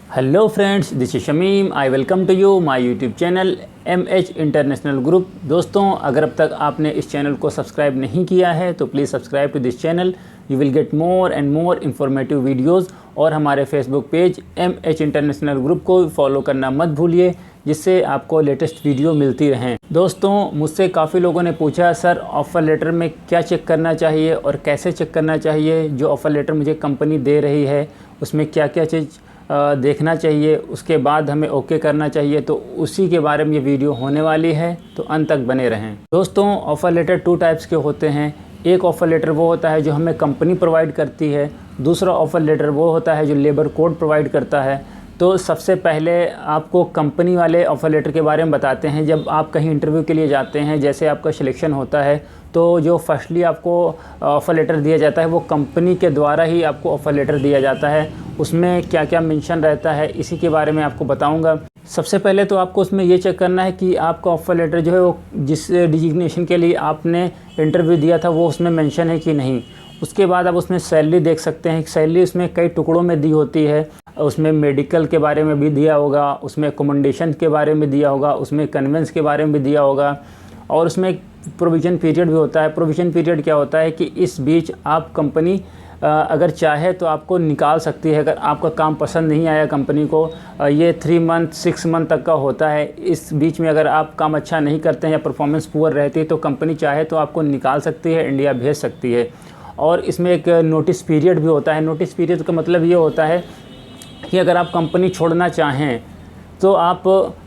Hello friends, this is Shamim. I welcome to you my YouTube channel MH international group. दोस्तों, अगर अब तक आपने इस चैनल को सब्सक्राइब नहीं किया है तो please subscribe to this channel. You will get more and more informative videos. और हमारे Facebook page MH international group को फॉलो करना मत भूलिए, जिससे आपको लेटेस्ट वीडियो मिलती रहें। दोस्तों, मुझसे काफ़ी लोगों ने पूछा, सर ऑफ़र लेटर में क्या चेक करना चाहिए और कैसे चेक करना चाहिए। जो ऑफ़र लेटर मुझे कंपनी दे रही है उसमें क्या क्या चीज़ देखना चाहिए, उसके बाद हमें ओके करना चाहिए। तो उसी के बारे में ये वीडियो होने वाली है, तो अंत तक बने रहें। दोस्तों, ऑफ़र लेटर 2 टाइप्स के होते हैं। एक ऑफ़र लेटर वो होता है जो हमें कंपनी प्रोवाइड करती है, दूसरा ऑफ़र लेटर वो होता है जो लेबर कोड प्रोवाइड करता है। तो सबसे पहले आपको कंपनी वाले ऑफ़र लेटर के बारे में बताते हैं। जब आप कहीं इंटरव्यू के लिए जाते हैं, जैसे आपका सिलेक्शन होता है, तो जो फर्स्टली आपको ऑफ़र लेटर दिया जाता है वो कंपनी के द्वारा ही आपको ऑफ़र लेटर दिया जाता है। उसमें क्या क्या मेंशन रहता है इसी के बारे में आपको बताऊंगा। सबसे पहले तो आपको उसमें ये चेक करना है कि आपका ऑफ़र लेटर जो है वो जिस डिजिग्नेशन के लिए आपने इंटरव्यू दिया था वो उसमें मेंशन है कि नहीं। उसके बाद आप उसमें सैलरी देख सकते हैं। सैलरी उसमें कई टुकड़ों में दी होती है। उसमें मेडिकल के बारे में भी दिया होगा, उसमें अकोमोडेशन के बारे में दिया होगा, उसमें कन्वेंस के बारे में भी दिया होगा, और उसमें एक प्रोविज़न पीरियड भी होता है। प्रोविज़न पीरियड क्या होता है कि इस बीच आप कंपनी अगर चाहे तो आपको निकाल सकती है। अगर आपका काम पसंद नहीं आया कंपनी को, ये 3 मंथ 6 मंथ तक का होता है। इस बीच में अगर आप काम अच्छा नहीं करते हैं या परफॉर्मेंस पुअर रहती है तो कंपनी चाहे तो आपको निकाल सकती है, इंडिया भेज सकती है। और इसमें एक नोटिस पीरियड भी होता है। नोटिस पीरियड का मतलब ये होता है कि अगर आप कंपनी छोड़ना चाहें तो आप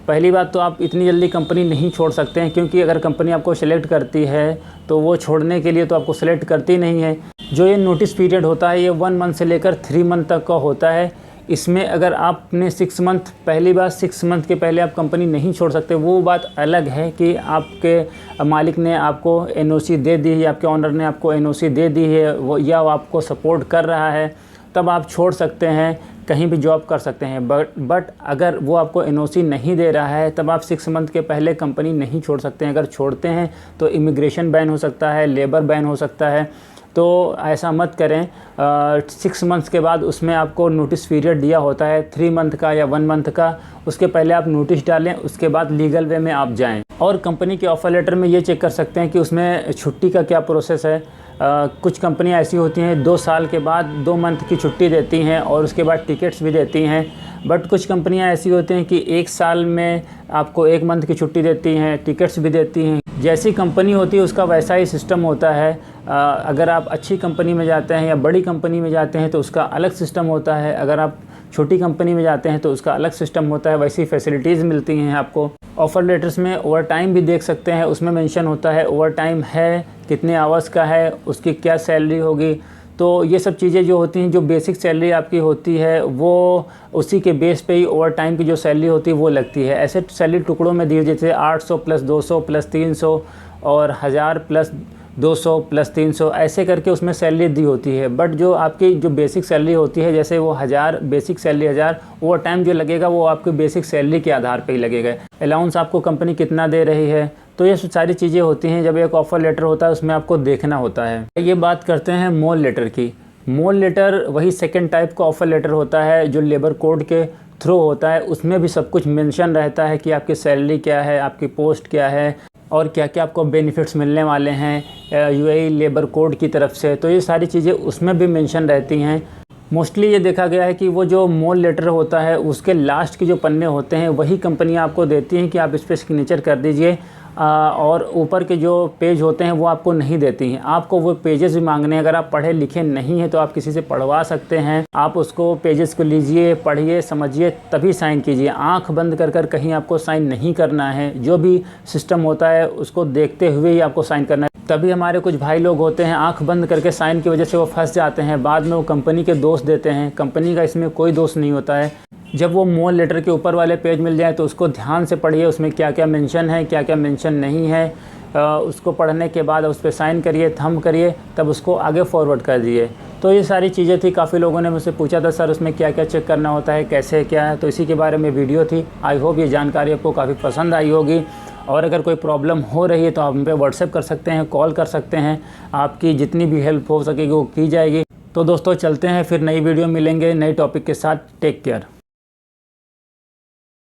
पहली बात तो आप इतनी जल्दी कंपनी नहीं छोड़ सकते हैं, क्योंकि अगर कंपनी आपको सेलेक्ट करती है तो वो छोड़ने के लिए तो आपको सेलेक्ट करती नहीं है। जो ये नोटिस पीरियड होता है ये 1 मंथ से लेकर 3 मंथ तक का होता है। इसमें अगर आपने 6 मंथ पहली बार 6 मंथ के पहले आप कंपनी नहीं छोड़ सकते, वो बात अलग है कि आपके मालिक ने आपको NOC दे दी है, आपके ऑनर ने आपको NOC दे दी है वो, या वो आपको सपोर्ट कर रहा है, तब आप छोड़ सकते हैं, कहीं भी जॉब कर सकते हैं। बट अगर वो आपको NOC नहीं दे रहा है तब आप 6 मंथ के पहले कंपनी नहीं छोड़ सकते हैं। अगर छोड़ते हैं तो इमिग्रेशन बैन हो सकता है, लेबर बैन हो सकता है। तो ऐसा मत करें। 6 मंथ्स के बाद उसमें आपको नोटिस पीरियड दिया होता है 3 मंथ का या 1 मंथ का। उसके पहले आप नोटिस डालें, उसके बाद लीगल वे में आप जाएं। और कंपनी के ऑफ़र लेटर में ये चेक कर सकते हैं कि उसमें छुट्टी का क्या प्रोसेस है। कुछ कंपनियां ऐसी होती हैं 2 साल के बाद 2 मंथ की छुट्टी देती हैं और उसके बाद टिकट्स भी देती हैं। बट कुछ कंपनियां ऐसी होती हैं कि 1 साल में आपको 1 मंथ की छुट्टी देती हैं, टिकट्स भी देती हैं। जैसी कंपनी होती है उसका वैसा ही सिस्टम होता है। अगर आप अच्छी कंपनी में जाते हैं या बड़ी कंपनी में जाते हैं तो उसका अलग सिस्टम होता है। अगर आप छोटी कंपनी में जाते हैं तो उसका अलग सिस्टम होता है। वैसी फैसिलिटीज़ मिलती हैं आपको। ऑफ़र लेटर्स में ओवर टाइम भी देख सकते हैं। उसमें मेंशन होता है ओवर टाइम है, कितने आवर्स का है, उसकी क्या सैलरी होगी। तो ये सब चीज़ें जो होती हैं, जो बेसिक सैलरी आपकी होती है वो उसी के बेस पे ही ओवर टाइम की जो सैलरी होती है वो लगती है। ऐसे सैलरी टुकड़ों में दी हुई, जैसे 800 + 200 + 300 और 1000 + 200 + 300, ऐसे करके उसमें सैलरी दी होती है। बट जो आपकी जो बेसिक सैलरी होती है, जैसे वो 1000 बेसिक सैलरी 1000, ओवर टाइम जो लगेगा वो आपकी बेसिक सैलरी के आधार पे ही लगेगा। अलाउंस आपको कंपनी कितना दे रही है, तो ये सारी चीज़ें होती हैं। जब एक ऑफ़र लेटर होता है उसमें आपको देखना होता है। ये बात करते हैं मोल लेटर की। मोल लेटर वही सेकंड टाइप का ऑफ़र लेटर होता है जो लेबर कोड के थ्रू होता है। उसमें भी सब कुछ मेंशन रहता है कि आपकी सैलरी क्या है, आपकी पोस्ट क्या है और क्या क्या आपको बेनिफिट्स मिलने वाले हैं UAE लेबर कोड की तरफ से। तो ये सारी चीज़ें उसमें भी मेंशन रहती हैं। मोस्टली ये देखा गया है कि वो जो मोल लेटर होता है उसके लास्ट के जो पन्ने होते हैं वही कंपनियां आपको देती हैं कि आप इस पर सिग्नेचर कर दीजिए, और ऊपर के जो पेज होते हैं वो आपको नहीं देती हैं। आपको वो पेजेस भी मांगने हैं। अगर आप पढ़े लिखे नहीं हैं तो आप किसी से पढ़वा सकते हैं। आप उसको पेजेस को लीजिए, पढ़िए, समझिए, तभी साइन कीजिए। आंख बंद कर कर कहीं आपको साइन नहीं करना है। जो भी सिस्टम होता है उसको देखते हुए ही आपको साइन करना है। तभी हमारे कुछ भाई लोग होते हैं आंख बंद करके साइन की वजह से वो फंस जाते हैं। बाद में वो कंपनी के दोष देते हैं। कंपनी का इसमें कोई दोष नहीं होता है। जब वो मोल लेटर के ऊपर वाले पेज मिल जाए तो उसको ध्यान से पढ़िए, उसमें क्या क्या मेंशन है, क्या क्या मेंशन नहीं है। उसको पढ़ने के बाद उस पर साइन करिए, थंब करिए, तब उसको आगे फॉरवर्ड कर दिए। तो ये सारी चीज़ें थी। काफ़ी लोगों ने मुझसे पूछा था, सर उसमें क्या क्या चेक करना होता है, कैसे क्या है। तो इसी के बारे में वीडियो थी। आई होप ये जानकारी आपको काफ़ी पसंद आई होगी। और अगर कोई प्रॉब्लम हो रही है तो आप हम पे व्हाट्सएप कर सकते हैं, कॉल कर सकते हैं। आपकी जितनी भी हेल्प हो सकेगी वो की जाएगी। तो दोस्तों, चलते हैं, फिर नई वीडियो मिलेंगे नए टॉपिक के साथ। Take care.